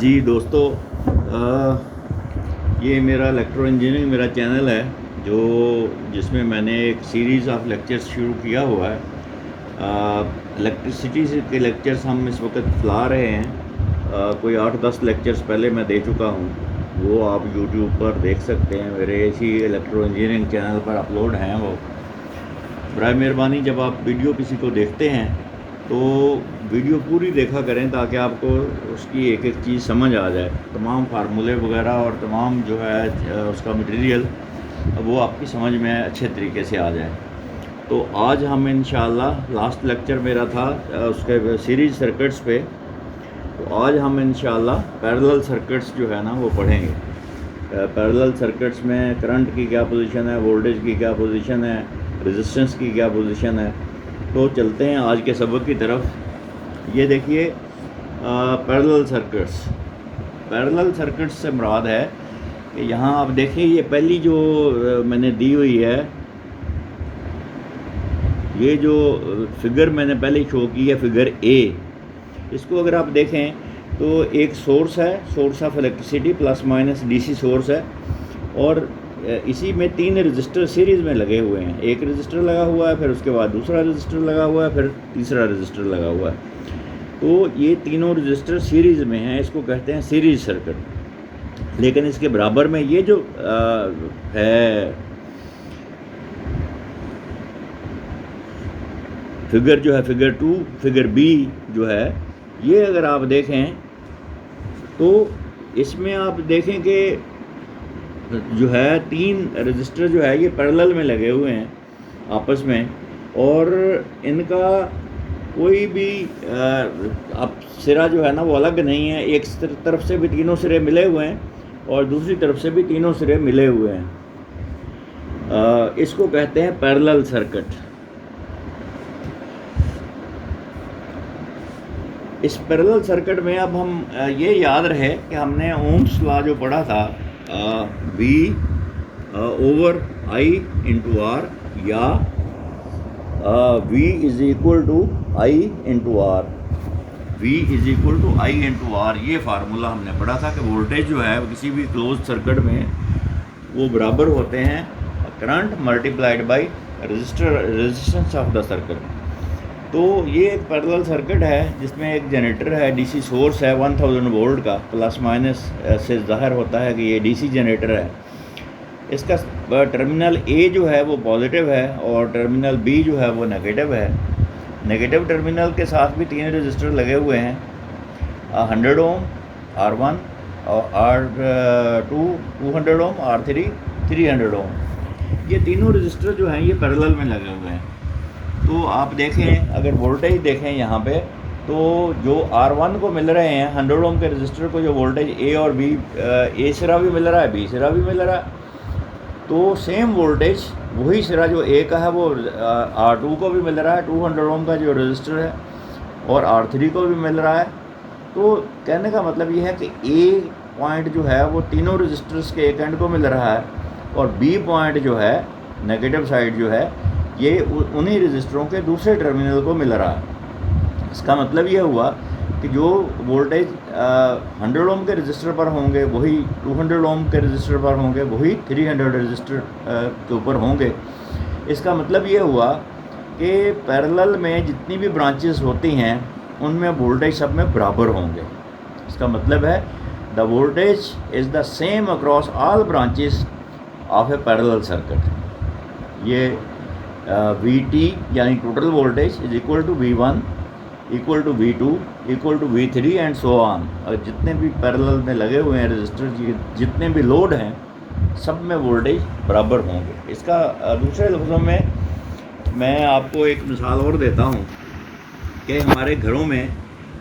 जी दोस्तों, ये मेरा इलेक्ट्रो इंजीनियरिंग मेरा चैनल है जो जिसमें मैंने एक सीरीज़ ऑफ लेक्चर्स शुरू किया हुआ है। इलेक्ट्रिसिटी के लेक्चर्स हम इस वक्त चला रहे हैं। कोई 8-10 लेक्चर्स पहले मैं दे चुका हूँ, वो आप यूट्यूब पर देख सकते हैं। मेरे इसी इलेक्ट्रो इंजीनियरिंग चैनल पर अपलोड हैं वो। बराए मेहरबानी जब आप वीडियो किसी को देखते हैं तो वीडियो पूरी देखा करें ताकि आपको उसकी एक एक चीज़ समझ आ जाए। तमाम फार्मूले वगैरह और तमाम जो है उसका मटेरियल वो आपकी समझ में अच्छे तरीके से आ जाए। तो आज हम इंशाअल्लाह, लास्ट लेक्चर मेरा था उसके सीरीज सर्किट्स पे, तो आज हम इंशाअल्लाह पैरेलल सर्किट्स जो है ना वो पढ़ेंगे। पैरेलल सर्किट्स में करंट की क्या पोजीशन है, वोल्टेज की क्या पोजीशन है, रेजिस्टेंस की क्या पोजीशन है। तो चलते हैं आज के सबक की तरफ। ये देखिए, पैरेलल सर्किट्स। पैरेलल सर्किट्स से मुराद है कि यहाँ आप देखिए, ये पहली जो मैंने दी हुई है, ये जो फिगर मैंने पहले शो की है, फिगर ए, इसको अगर आप देखें तो एक सोर्स है, source of electricity plus minus DC source है, और इसी में 3 रजिस्टर सीरीज़ में लगे हुए हैं। एक रजिस्टर लगा हुआ है, फिर उसके बाद दूसरा रजिस्टर लगा हुआ है, फिर तीसरा रजिस्टर लगा हुआ है। तो ये तीनों रजिस्टर सीरीज़ में हैं, इसको कहते हैं सीरीज़ सर्किट। लेकिन इसके बराबर में ये जो है फिगर जो है, फिगर 2, फिगर बी जो है, ये अगर आप देखें तो इसमें आप देखें कि जो है 3 रजिस्टर जो है ये पैरेलल में लगे हुए हैं आपस में, और इनका कोई भी अब सिरा जो है ना वो अलग नहीं है। एक तरफ से भी तीनों सिरे मिले हुए हैं और दूसरी तरफ से भी तीनों सिरे मिले हुए हैं। इसको कहते हैं पैरेलल सर्किट। इस पैरेलल सर्किट में अब हम ये याद रहे कि हमने ओम्स लॉ जो पढ़ा था, V over I into R, या V is equal to I into R, V is equal to I into R, ये फार्मूला हमने पढ़ा था कि वोल्टेज जो है किसी भी क्लोज सर्किट में वो बराबर होते हैं current multiplied by resistance of the circuit. तो ये एक पैरेलल सर्किट है जिसमें एक जनरेटर है, डीसी सोर्स है 1000 वोल्ट का, प्लस माइनस से ज़ाहिर होता है कि ये डीसी जनरेटर है। इसका टर्मिनल ए जो है वो पॉजिटिव है और टर्मिनल बी जो है वो नेगेटिव है। नेगेटिव टर्मिनल के साथ भी 3 रजिस्टर लगे हुए हैं, 100 ओम, R1 और R2 200 ओम, R3 300 ओम। ये तीनों रजिस्टर जो हैं ये पैरेलल में लगे हुए हैं। तो आप देखें, अगर वोल्टेज देखें यहाँ पे, तो जो R1 को मिल रहे हैं 100 ओम के रजिस्टर को, जो वोल्टेज ए और बी, ए सिरा भी मिल रहा है, बी सिरा भी मिल रहा है, तो सेम वोल्टेज वही सिरा जो ए का है वो R2 को भी मिल रहा है, 200 ओम का जो रजिस्टर है, और R3 को भी मिल रहा है। तो कहने का मतलब ये है कि ए पॉइंट जो है वो तीनों रजिस्टर्स के एक एंड को मिल रहा है, और बी पॉइंट जो है नेगेटिव साइड जो है ये उन्हीं रजिस्टरों के दूसरे टर्मिनल को मिल रहा है। इसका मतलब ये हुआ कि जो वोल्टेज 100 ओम के रजिस्टर पर होंगे वही 200 ओम के रजिस्टर पर होंगे, वही 300 रजिस्टर के ऊपर होंगे। इसका मतलब ये हुआ कि पैरेलल में जितनी भी ब्रांचेस होती हैं उनमें वोल्टेज सब में बराबर होंगे। इसका मतलब है the voltage is the same across all branches of a parallel circuit. ये VT यानी total voltage is equal to V1 equal to V2 equal to V3 and so on. और जितने भी पैरेलल में लगे हुए हैं रजिस्टर, जितने भी लोड हैं, सब में वोल्टेज बराबर होंगे। इसका दूसरे लफ्ज़ों में मैं आपको एक मिसाल और देता हूँ कि हमारे घरों में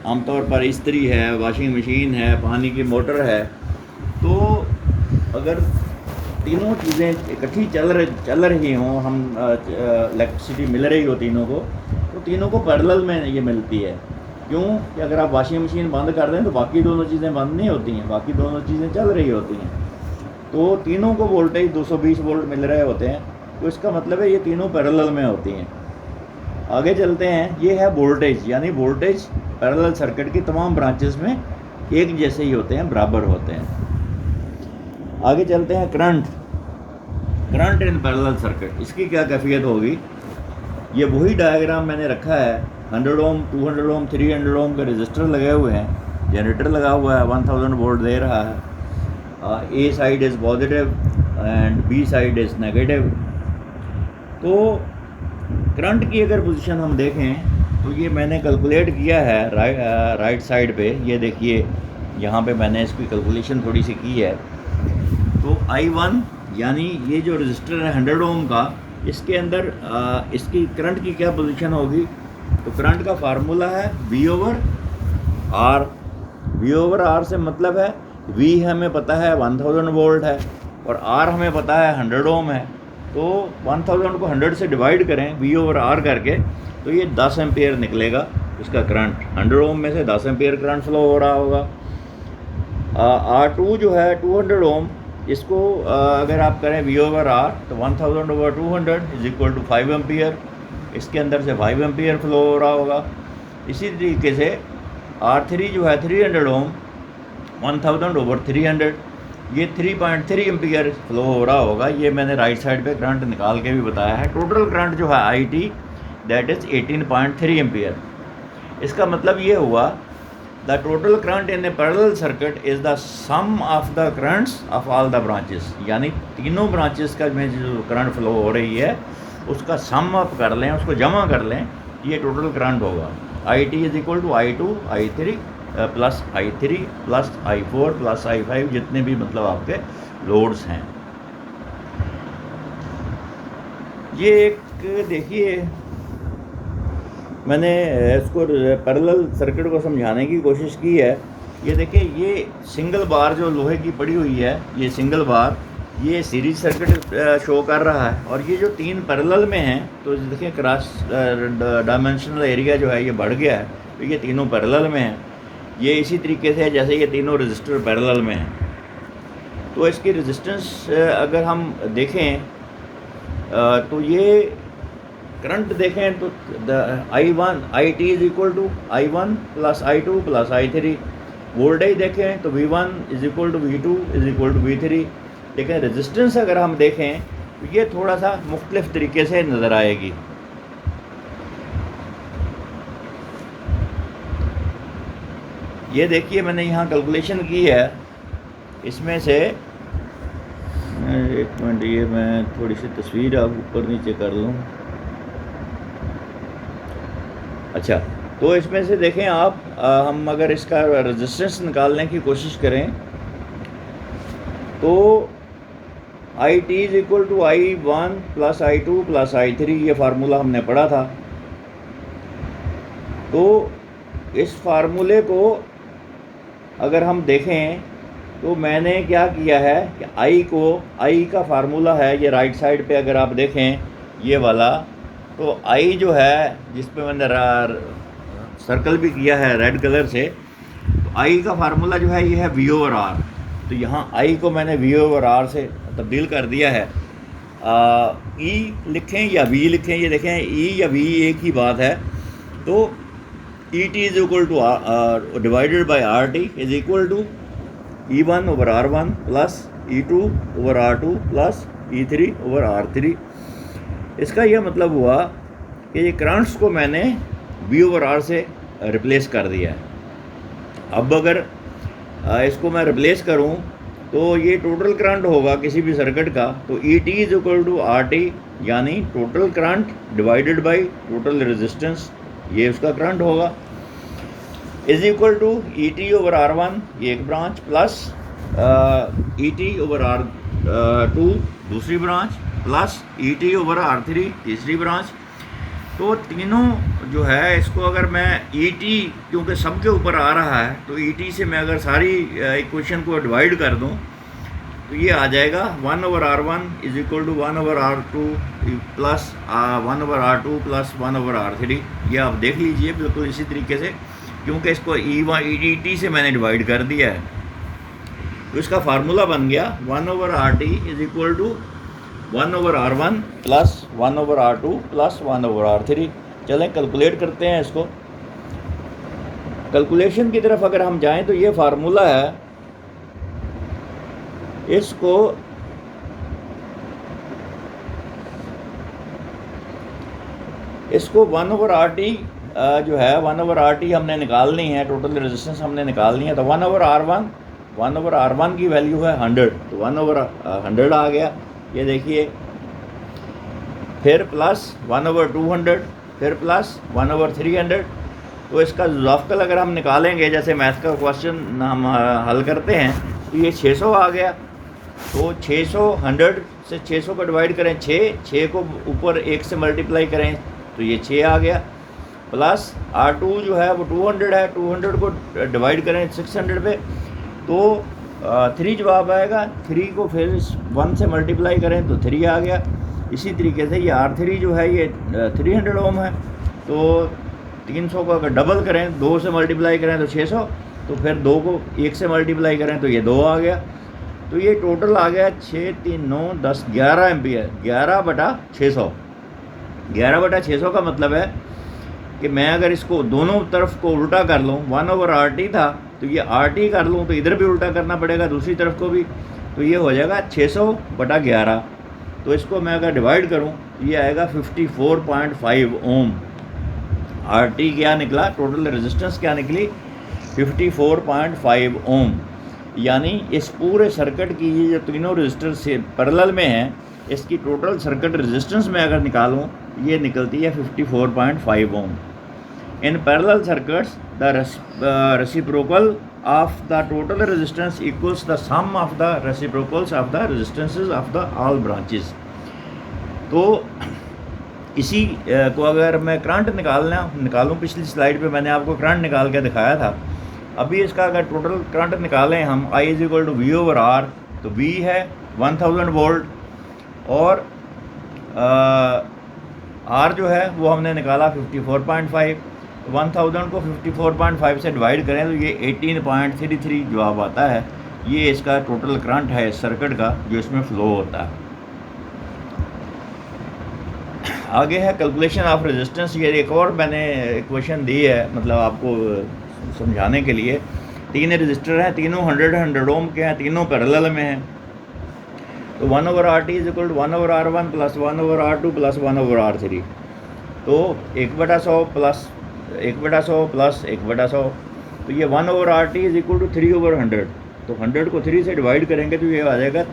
आमतौर पर इस्त्री है, वॉशिंग मशीन है, पानी की मोटर है, तो अगर तीनों चीज़ें इकट्ठी चल रही हों, हम इलेक्ट्रिसिटी मिल रही हो तीनों को, तो तीनों को पैरेलल में ये मिलती है। क्यों कि अगर आप वॉशिंग मशीन बंद कर दें तो बाकी दोनों चीज़ें बंद नहीं होती हैं, बाकी दोनों चीज़ें चल रही होती हैं। तो तीनों को वोल्टेज 220 वोल्ट मिल रहे होते हैं, तो इसका मतलब है ये तीनों पैरेलल में होती हैं। आगे चलते हैं, ये है वोल्टेज, यानी वोल्टेज पैरेलल सर्किट की तमाम ब्रांचेस में एक जैसे ही होते हैं, बराबर होते हैं। आगे चलते हैं करंट इन पैरेलल सर्किट। इसकी क्या कैफियत होगी? ये वही डायग्राम मैंने रखा है। 100 ओम, 200 ओम, 300 ओम के रजिस्टर लगे हुए हैं, जनरेटर लगा हुआ है, 1000 वोल्ट दे रहा है। A side is positive and B side is negative. तो करंट की अगर पोजीशन हम देखें तो ये मैंने कैलकुलेट किया है राइट साइड पे। ये देखिए यहाँ पे मैंने इसकी कैलकुलेशन थोड़ी सी की है। तो I1 यानी ये जो रजिस्टर है 100 ओम का, इसके अंदर इसकी करंट की क्या पोजीशन होगी? तो करंट का फार्मूला है V over R। V over R से मतलब है V हमें पता है 1000 वोल्ट है और R हमें पता है 100 ओम है। तो 1000 को 100 से डिवाइड करें V ओवर R करके, तो ये 10 एम्पियर निकलेगा इसका करंट। 100 ओम में से 10 एम्पियर करंट फ्लो हो रहा होगा। R2 जो है 200 ओम, इसको अगर आप करें V ओवर R तो 1000 over 200 is equal to 5 ampere. इसके अंदर से 5 एम्पियर फ्लो हो रहा होगा। इसी तरीके से R3 जो है 300 ओम, 1000 ओवर 300, ये 3.3 एम्पियर फ्लो हो रहा होगा। ये मैंने राइट साइड पे करंट निकाल के भी बताया है। टोटल करंट जो है IT दैट इज़ 18.3 एम्पियर। इसका मतलब ये हुआ the total current in a parallel circuit is the sum of the currents of all the branches. यानी तीनों ब्रांचेस का में जो करंट फ्लो हो रही है उसका सम अप कर लें, उसको जमा कर लें, ये टोटल करंट होगा। IT is equal to I2 I3 plus I3 plus I4 plus I5, जितने भी मतलब आपके लोड्स हैं। ये एक देखिए मैंने इसको पैरेलल सर्किट को समझाने की कोशिश की है। ये देखिए ये सिंगल बार जो लोहे की पड़ी हुई है, ये सिंगल बार, ये सीरीज सर्किट शो कर रहा है। और ये जो तीन पैरेलल में हैं, तो देखिए क्रॉस डायमेंशनल एरिया जो है ये बढ़ गया है, तो ये तीनों पैरेलल में हैं। ये इसी तरीके से जैसे ये तीनों रजिस्टर पैरेलल में हैं। तो इसकी रेजिस्टेंस अगर हम देखें तो ये करंट देखें तो I1 IT is equal to I1 plus I2 plus I3। Voltage देखें तो V1 is equal to V2 is equal to V3। लेकिन रेजिस्टेंस अगर हम देखें तो ये थोड़ा सा मुख्तलिफ तरीके से नज़र आएगी। ये देखिए मैंने यहाँ कैलकुलेशन की है। इसमें से एक मिनट, ये मैं थोड़ी सी तस्वीर आप ऊपर नीचे कर लूँ। अच्छा, तो इसमें से देखें आप, हम अगर इसका रेजिस्टेंस निकालने की कोशिश करें तो IT is equal to I1 plus I2 plus I3, ये फार्मूला हमने पढ़ा था। तो इस फार्मूले को अगर हम देखें तो मैंने क्या किया है कि I का फार्मूला है ये राइट साइड पे अगर आप देखें ये वाला, तो I जो है जिस पे मैंने सर्कल भी किया है रेड कलर से, तो I का फार्मूला जो है ये है V ओवर R। तो यहाँ I को मैंने V ओवर R से तब्दील कर दिया है। E लिखें या V लिखें, ये देखें E या V एक ही बात है। तो ET is equal to divided by RT is equal to E1 over R1 plus E2 over R2 plus E3 over R3। इसका यह मतलब हुआ कि ये करंट्स को मैंने V ओवर R से रिप्लेस कर दिया है। अब अगर इसको मैं रिप्लेस करूं तो ये टोटल करंट होगा किसी भी सर्किट का, तो ET is equal to RT, यानी total current divided by total resistance, ये उसका करंट होगा, is equal to ET over R1 ये एक branch plus ET over R2 दूसरी branch plus ET over R3 तीसरी ब्रांच। तो तीनों जो है इसको अगर मैं ET क्योंकि सब के ऊपर आ रहा है, तो ET से मैं अगर सारी इक्वेशन को डिवाइड कर दूं तो ये आ जाएगा 1 over R1 is equal to 1 over R2 plus 1 over R2 plus 1 over R3। ये आप देख लीजिए बिल्कुल इसी तरीके से, क्योंकि इसको ET से मैंने डिवाइड कर दिया है। तो इसका फार्मूला बन गया 1 over RT is equal to 1 over R1 plus 1 over R2 plus 1 over R3। चलें कैलकुलेट करते हैं इसको। कैलकुलेशन की तरफ अगर हम जाएं तो ये फार्मूला है, इसको इसको 1/RT जो है 1/RT हमने निकालनी है, टोटल रेजिस्टेंस हमने निकालनी है। तो 1/R1 की वैल्यू है 100, तो 1/100 आ गया, ये देखिए। फिर प्लस 1/200, फिर प्लस 1/300। तो इसका ज़ाफ्कल अगर हम निकालेंगे, जैसे मैथ का क्वेश्चन हम हल करते हैं, तो ये 600 आ गया। तो 600 100 से 600 को डिवाइड करें 6 को ऊपर 1 से मल्टीप्लाई करें तो ये 6 आ गया। प्लस R2 जो है वो 200 है, 200 को डिवाइड करें 600 पे तो 3 जवाब आएगा। 3 को फिर 1 से मल्टीप्लाई करें तो 3 आ गया। इसी तरीके से ये R3 जो है ये 300 ओम है, तो 300 को अगर डबल करें 2 से मल्टीप्लाई करें तो 600, तो फिर 2 को 1 से मल्टीप्लाई करें तो ये 2 आ गया। तो ये टोटल आ गया 6 3 9 10 11 एम्पियर। 11/600। 11/600 का मतलब है कि मैं अगर इसको दोनों तरफ को उल्टा कर लूँ, 1/RT था तो ये RT कर लूँ तो इधर भी उल्टा करना पड़ेगा दूसरी तरफ को भी, तो ये हो जाएगा 600/11। तो इसको मैं अगर डिवाइड करूँ तो ये आएगा 54.5 ओम। RT क्या निकला, टोटल रेजिस्टेंस क्या निकली, 54.5 ओम। यानी इस पूरे सर्किट की ये जो तीनों रजिस्टर से पैरेलल में हैं, इसकी टोटल सर्किट रेजिस्टेंस में अगर निकालूं ये निकलती है 54.5 ohm. In parallel circuits the reciprocal of the total resistance equals the sum of the reciprocals of the resistances of the all branches. तो इसी को अगर मैं करंट निकालूं, पिछली स्लाइड पे मैंने आपको करंट निकाल के दिखाया था। अभी इसका अगर टोटल करंट निकालें हम I = V/R, तो V है 1000 वोल्ट और R जो है वो हमने निकाला 54.5। 1000 को 54.5 से डिवाइड करें तो ये 18.33 जवाब आता है। ये इसका टोटल करंट है इस सर्किट का जो इसमें फ्लो होता है। आगे है कैलकुलेशन ऑफ रेजिस्टेंस। ये एक और मैंने इक्वेशन दी है, मतलब आपको समझाने के लिए। 3 रजिस्टर हैं, तीनों 100 ओम के हैं, तीनों पैरेलल में हैं। तो 1/RT = 1/R1 + 1/R2 + 1/R3। तो 1/100 प्लस 1/100 प्लस 1/100, तो ये 1/RT = 3/100। तो 100 को 3 से डिवाइड करेंगे तो ये आ जाएगा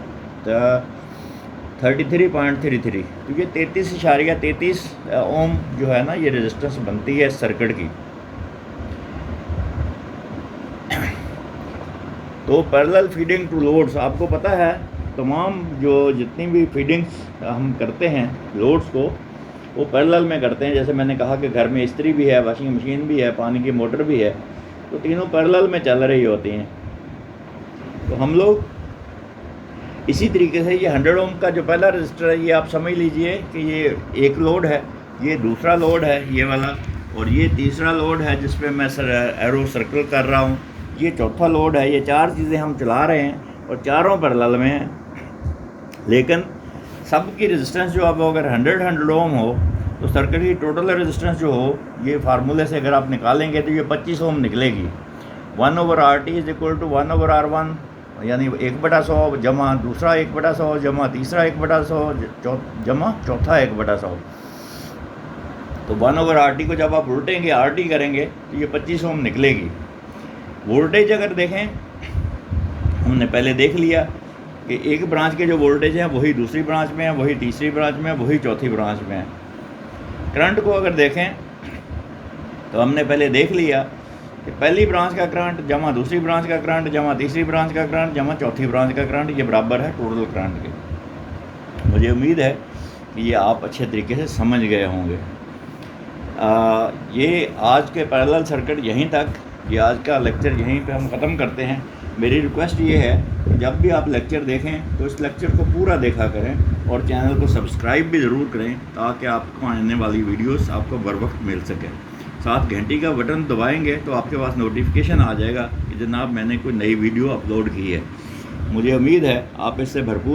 33.33। तो ये 33.33 ओम जो है ना, ये रेजिस्टेंस बनती है इस सर्किट की। तो पैरेलल फीडिंग टू लोड्स, आपको पता है तमाम जो जितनी भी फीडिंग्स हम करते हैं लोड्स को, वो पैरेलल में करते हैं। जैसे मैंने कहा कि घर में इस्त्री भी है, वॉशिंग मशीन भी है, पानी की मोटर भी है, तो तीनों पैरेलल में चल रही होती हैं। तो हम लोग इसी तरीके से ये 100 ओम का जो पहला रजिस्टर है, ये आप समझ लीजिए कि ये एक लोड है, ये दूसरा लोड है ये वाला, और ये तीसरा लोड है जिस पे मैं एरो सर्कल कर रहा हूँ, ये चौथा लोड है। ये 4 चीज़ें हम चला रहे हैं और चारों पैरेलल में हैं। लेकिन सब की रेजिस्टेंस जो अब अगर 100 ओम हो तो सर्किट की टोटल रेजिस्टेंस जो हो, ये फार्मूले से अगर आप निकालेंगे तो ये 25 ओम निकलेगी। 1/RT = 1/R1, यानी 1/100 जमा दूसरा 1/100 जमा तीसरा 1/100 जमा चौथा 1/100। तो 1/RT को जब आप उल्टेंगे, RT करेंगे तो ये 25 ओम निकलेगी। वोल्टेज अगर देखें, हमने पहले देख लिया कि एक ब्रांच के जो वोल्टेज हैं वही दूसरी ब्रांच में है, वही तीसरी ब्रांच में है, वही चौथी ब्रांच में है। करंट को अगर देखें तो हमने पहले देख लिया कि पहली ब्रांच का करंट जमा दूसरी ब्रांच का करंट जमा तीसरी ब्रांच का करंट जमा चौथी ब्रांच का करंट, ये बराबर है टोटल करंट के। मुझे उम्मीद है कि ये आप अच्छे तरीके से समझ गए होंगे। ये आज के पैरेलल सर्किट यहीं तक, ये आज का लेक्चर यहीं पे हम ख़त्म करते हैं। मेरी रिक्वेस्ट ये है कि जब भी आप लेक्चर देखें तो इस लेक्चर को पूरा देखा करें और चैनल को सब्सक्राइब भी ज़रूर करें ताकि आपको आने वाली वीडियोस आपको बर वक्त मिल सके। साथ घंटी का बटन दबाएंगे तो आपके पास नोटिफिकेशन आ जाएगा कि जनाब मैंने कोई नई वीडियो अपलोड की है। मुझे उम्मीद है आप इससे भरपूर